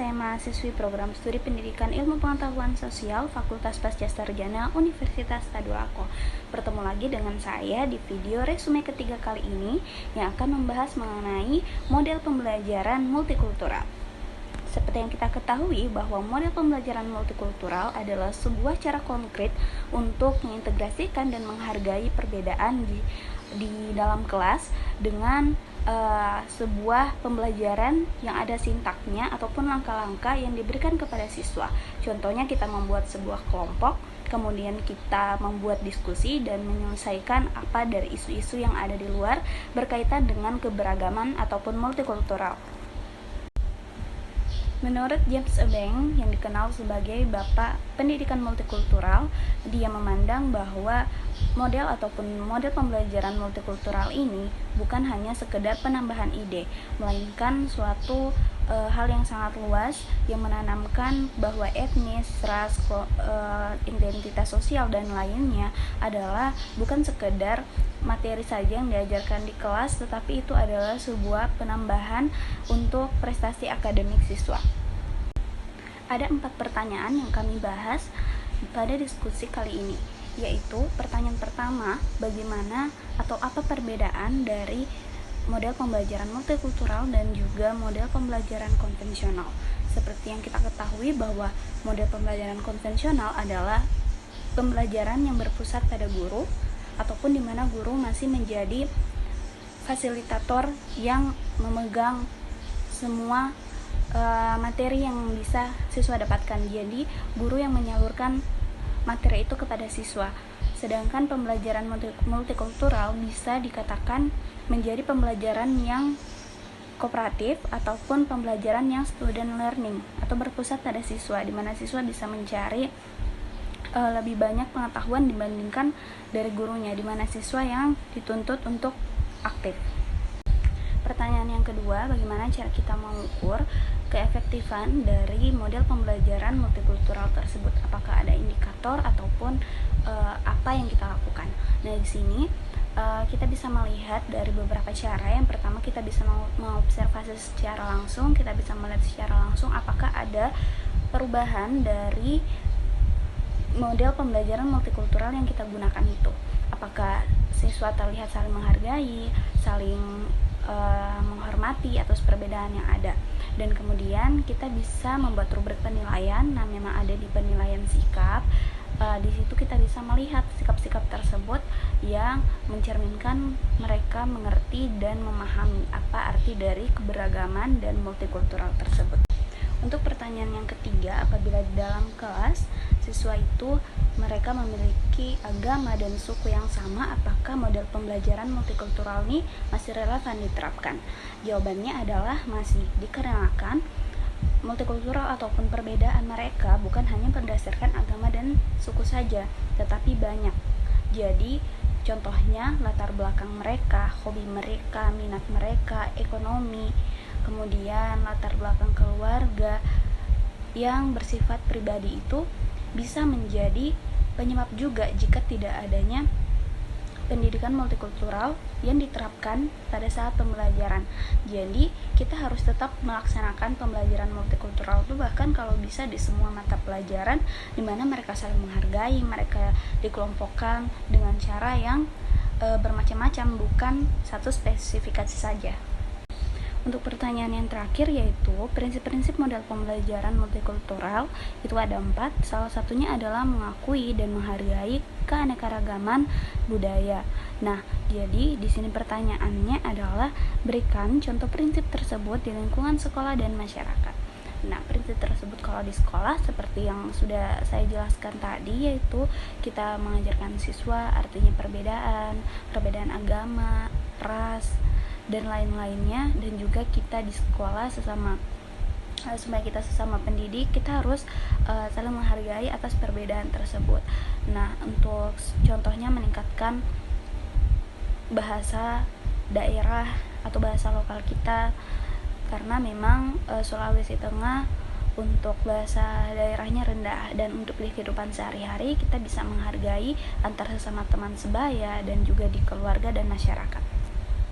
saya mahasiswi program studi pendidikan ilmu pengetahuan sosial Fakultas Pascasarjana Universitas Tadulako. Bertemu lagi dengan saya di video resume ketiga kali ini yang akan membahas mengenai model pembelajaran multikultural. Seperti yang kita ketahui bahwa model pembelajaran multikultural adalah sebuah cara konkret untuk mengintegrasikan dan menghargai perbedaan di dalam kelas dengan sebuah pembelajaran yang ada sintaknya ataupun langkah-langkah yang diberikan kepada siswa. Contohnya kita membuat sebuah kelompok, kemudian kita membuat diskusi dan menyelesaikan apa dari isu-isu yang ada di luar berkaitan dengan keberagaman ataupun multikultural. Menurut James Abeng yang dikenal sebagai Bapak Pendidikan Multikultural, dia memandang bahwa model pembelajaran multikultural ini bukan hanya sekedar penambahan ide, melainkan suatu hal yang sangat luas yang menanamkan bahwa etnis, ras, identitas sosial dan lainnya adalah bukan sekedar materi saja yang diajarkan di kelas, tetapi itu adalah sebuah penambahan untuk prestasi akademik siswa. Ada 4 pertanyaan yang kami bahas pada diskusi kali ini, yaitu pertanyaan pertama, bagaimana atau apa perbedaan dari model pembelajaran multikultural dan juga model pembelajaran konvensional. Seperti yang kita ketahui bahwa model pembelajaran konvensional adalah pembelajaran yang berpusat pada guru ataupun di mana guru masih menjadi fasilitator yang memegang semua materi yang bisa siswa dapatkan. Jadi guru yang menyalurkan materi itu kepada siswa. Sedangkan pembelajaran multikultural bisa dikatakan menjadi pembelajaran yang kooperatif ataupun pembelajaran yang student learning atau berpusat pada siswa, di mana siswa bisa mencari lebih banyak pengetahuan dibandingkan dari gurunya, di mana siswa yang dituntut untuk aktif. Pertanyaan yang kedua, bagaimana cara kita mengukur keefektifan dari model pembelajaran multikultural tersebut? Apakah ada indikator ataupun apa yang kita lakukan? Nah, di sini kita bisa melihat dari beberapa cara. Yang pertama, kita bisa mengobservasi secara langsung, kita bisa melihat secara langsung apakah ada perubahan dari model pembelajaran multikultural yang kita gunakan itu. Apakah siswa terlihat saling menghargai, saling menghormati atas perbedaan yang ada. Dan kemudian kita bisa membuat rubrik penilaian. Nah, memang ada di penilaian sikap. Di situ kita bisa melihat sikap-sikap tersebut yang mencerminkan mereka mengerti dan memahami apa arti dari keberagaman dan multikultural tersebut. Untuk pertanyaan yang ketiga, apabila di dalam kelas siswa itu mereka memiliki agama dan suku yang sama, apakah model pembelajaran multikultural ini masih relevan diterapkan? Jawabannya adalah masih, dikarenakan multikultural ataupun perbedaan mereka bukan hanya berdasarkan agama dan suku saja, tetapi banyak. Jadi contohnya latar belakang mereka, hobi mereka, minat mereka, ekonomi, kemudian latar belakang keluarga yang bersifat pribadi itu bisa menjadi penyebab juga jika tidak adanya pendidikan multikultural yang diterapkan pada saat pembelajaran. Jadi kita harus tetap melaksanakan pembelajaran multikultural itu bahkan kalau bisa di semua mata pelajaran, di mana mereka saling menghargai, mereka dikelompokkan dengan cara yang bermacam-macam, bukan satu spesifikasi saja. Untuk pertanyaan yang terakhir, yaitu prinsip-prinsip model pembelajaran multikultural, itu ada 4. Salah satunya adalah mengakui dan menghargai keanekaragaman budaya. Nah, jadi di sini pertanyaannya adalah berikan contoh prinsip tersebut di lingkungan sekolah dan masyarakat. Nah, prinsip tersebut kalau di sekolah seperti yang sudah saya jelaskan tadi, yaitu kita mengajarkan siswa artinya perbedaan agama, ras, dan lain-lainnya. Dan juga kita di sekolah supaya kita sesama pendidik, kita harus saling menghargai atas perbedaan tersebut. Nah, untuk contohnya meningkatkan bahasa daerah atau bahasa lokal kita, karena memang Sulawesi Tengah untuk bahasa daerahnya rendah, dan untuk di kehidupan sehari-hari kita bisa menghargai antar sesama teman sebaya dan juga di keluarga dan masyarakat.